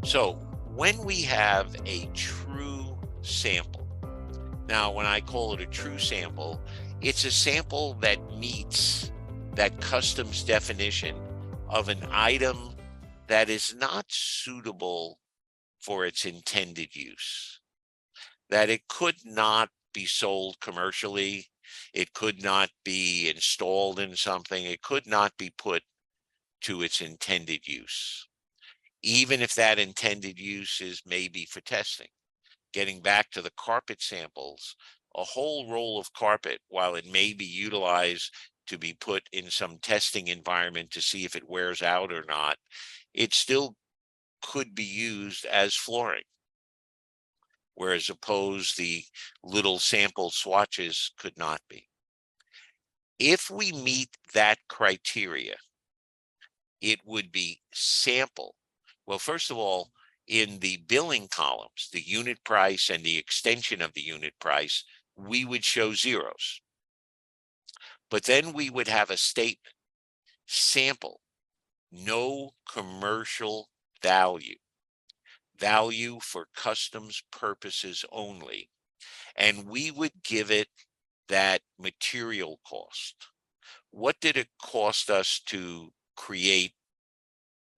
So when we have a true sample, now when I call it a true sample, it's a sample that meets that customs definition of an item that is not suitable for its intended use, that it could not be sold commercially, it could not be installed in something, it could not be put to its intended use, even if that intended use is maybe for testing. Getting back to the carpet samples, a whole roll of carpet, while it may be utilized to be put in some testing environment to see if it wears out or not, it still could be used as flooring, whereas opposed the little sample swatches could not be. If we meet that criteria, it would be sample. Well, first of all, in the billing columns, the unit price and the extension of the unit price, we would show zeros. But then we would have a statement, sample, no commercial value, value for customs purposes only. And we would give it that material cost. What did it cost us to create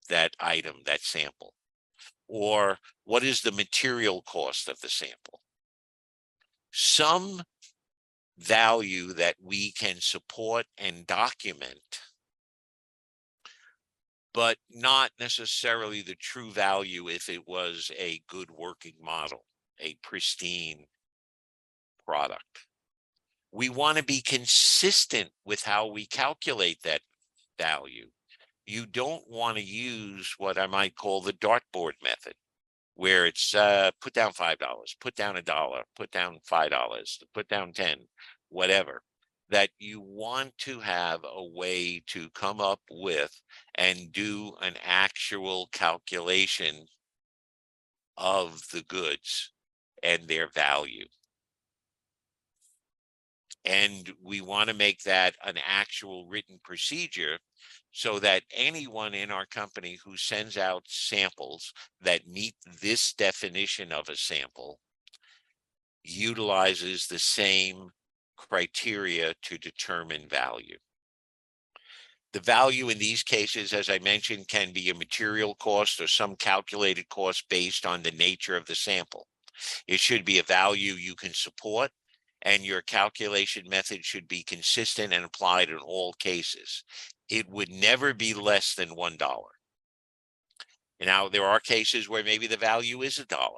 that item, that sample? Or what is the material cost of the sample? Some value that we can support and document, but not necessarily the true value if it was a good working model, a pristine product. We want to be consistent with how we calculate that value. You don't want to use what I might call the dartboard method, where it's put down $5, put down $1, put down $5, put down 10, whatever. That you want to have a way to come up with and do an actual calculation of the goods and their value. And we want to make that an actual written procedure so that anyone in our company who sends out samples that meet this definition of a sample utilizes the same criteria to determine value. The value in these cases, as I mentioned, can be a material cost or some calculated cost based on the nature of the sample. It should be a value you can support, and your calculation method should be consistent and applied in all cases. It would never be less than $1. Now, there are cases where maybe the value is $1,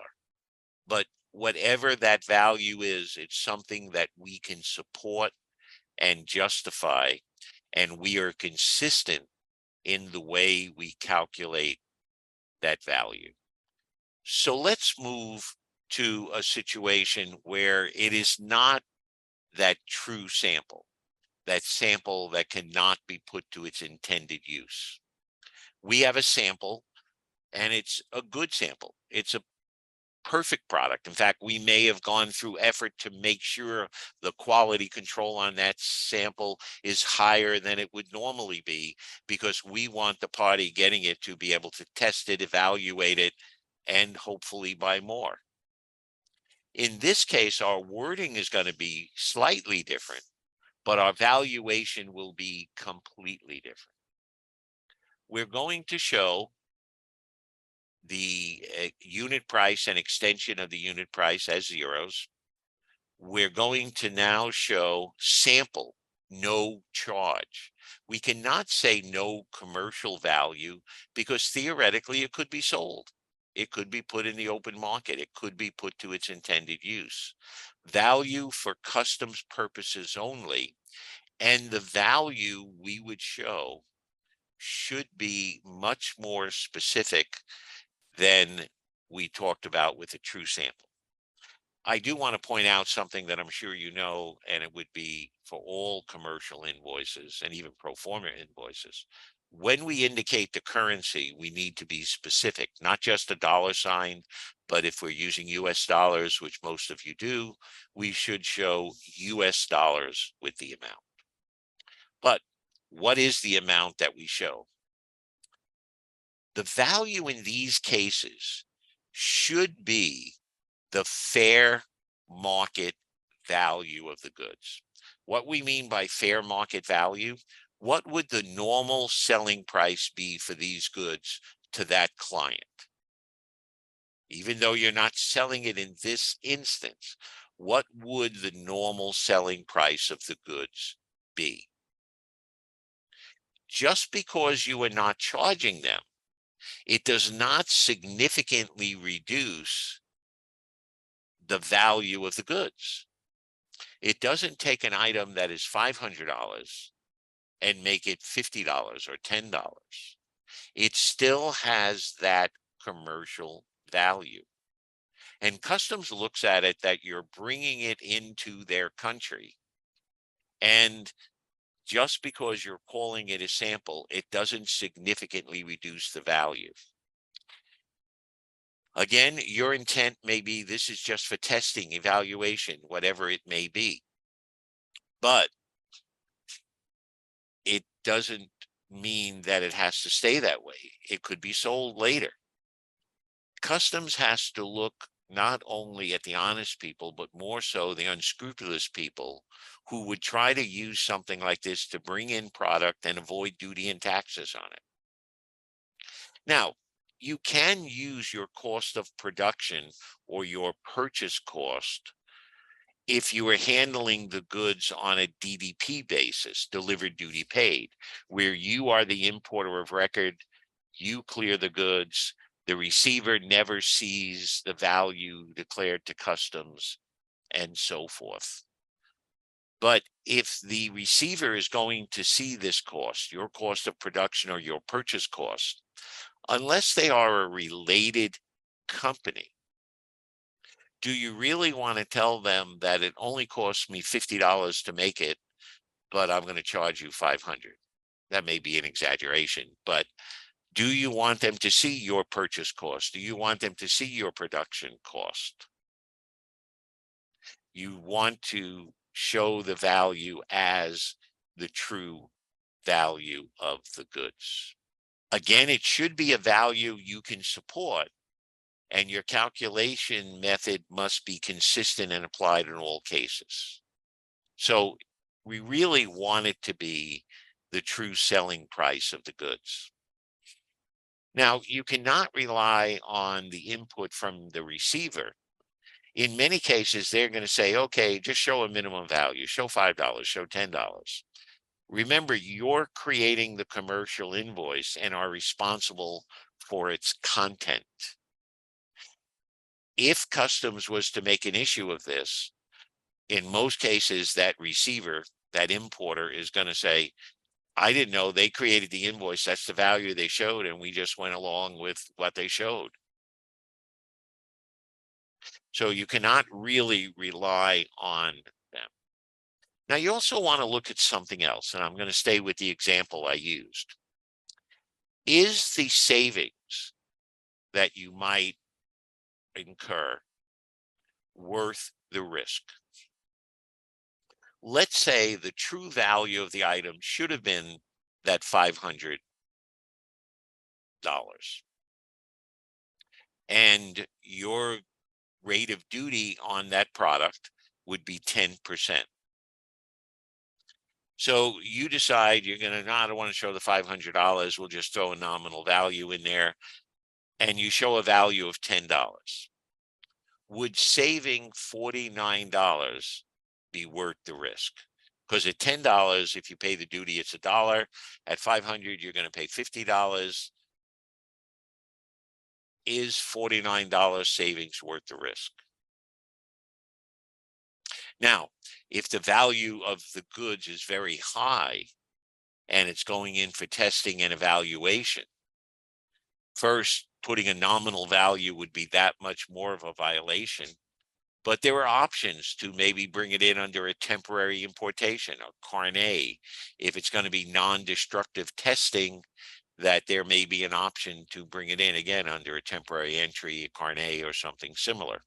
but whatever that value is, it's something that we can support and justify, and we are consistent in the way we calculate that value. So let's move to a situation where it is not that true sample, that sample that cannot be put to its intended use. We have a sample, and it's a good sample. It's a perfect product. In fact, we may have gone through effort to make sure the quality control on that sample is higher than it would normally be, because we want the party getting it to be able to test it, evaluate it, and hopefully buy more. In this case, our wording is going to be slightly different, but our valuation will be completely different. We're going to show the unit price and extension of the unit price as zeros. We're going to now show sample, no charge. We cannot say no commercial value because theoretically it could be sold. It could be put in the open market. It could be put to its intended use. Value for customs purposes only. And the value we would show should be much more specific than we talked about with a true sample. I do want to point out something that I'm sure you know, and it would be for all commercial invoices and even pro forma invoices. When we indicate the currency, we need to be specific, not just a dollar sign, but if we're using US dollars, which most of you do, we should show US dollars with the amount. But what is the amount that we show? The value in these cases should be the fair market value of the goods. What we mean by fair market value, what would the normal selling price be for these goods to that client? Even though you're not selling it in this instance, what would the normal selling price of the goods be? Just because you are not charging them, it does not significantly reduce the value of the goods. It doesn't take an item that is $500 and make it $50 or $10. It still has that commercial value. And customs looks at it that you're bringing it into their country. And just because you're calling it a sample, it doesn't significantly reduce the value. Again, your intent may be this is just for testing, evaluation, whatever it may be. But it doesn't mean that it has to stay that way. It could be sold later. Customs has to look not only at the honest people, but more so the unscrupulous people who would try to use something like this to bring in product and avoid duty and taxes on it. Now, you can use your cost of production or your purchase cost if you are handling the goods on a DDP basis, delivered duty paid, where you are the importer of record, you clear the goods, the receiver never sees the value declared to customs, and so forth. But if the receiver is going to see this cost, your cost of production or your purchase cost, unless they are a related company, do you really want to tell them that it only costs me $50 to make it, but I'm going to charge you 500? That may be an exaggeration, but do you want them to see your purchase cost? Do you want them to see your production cost? You want to show the value as the true value of the goods. Again, it should be a value you can support, and your calculation method must be consistent and applied in all cases. So we really want it to be the true selling price of the goods. Now, you cannot rely on the input from the receiver. In many cases, they're going to say, okay, just show a minimum value, show $5, show $10. Remember, you're creating the commercial invoice and are responsible for its content. If customs was to make an issue of this, in most cases, that receiver, that importer is going to say, I didn't know they created the invoice. That's the value they showed, and we just went along with what they showed. So you cannot really rely on them. Now, you also want to look at something else, and I'm going to stay with the example I used. Is the savings that you might incur worth the risk? Let's say the true value of the item should have been that $500. And your rate of duty on that product would be 10%. So you decide you're going to, no, I don't want to show the $500. We'll just throw a nominal value in there. And you show a value of $10. Would saving $49 be worth the risk? Because at $10, if you pay the duty, it's $1. At $500, you're going to pay $50. Is $49 savings worth the risk? Now, if the value of the goods is very high and it's going in for testing and evaluation, first, putting a nominal value would be that much more of a violation. But there are options to maybe bring it in under a temporary importation, a carnet. If it's going to be non-destructive testing, that there may be an option to bring it in again under a temporary entry, a carnet, or something similar.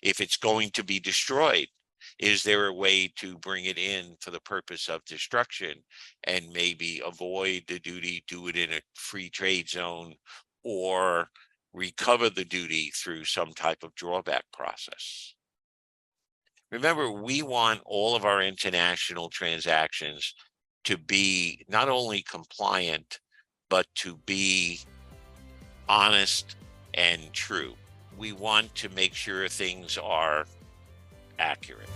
If it's going to be destroyed, is there a way to bring it in for the purpose of destruction and maybe avoid the duty, do it in a free trade zone, or recover the duty through some type of drawback process. Remember, we want all of our international transactions to be not only compliant, but to be honest and true. We want to make sure things are accurate.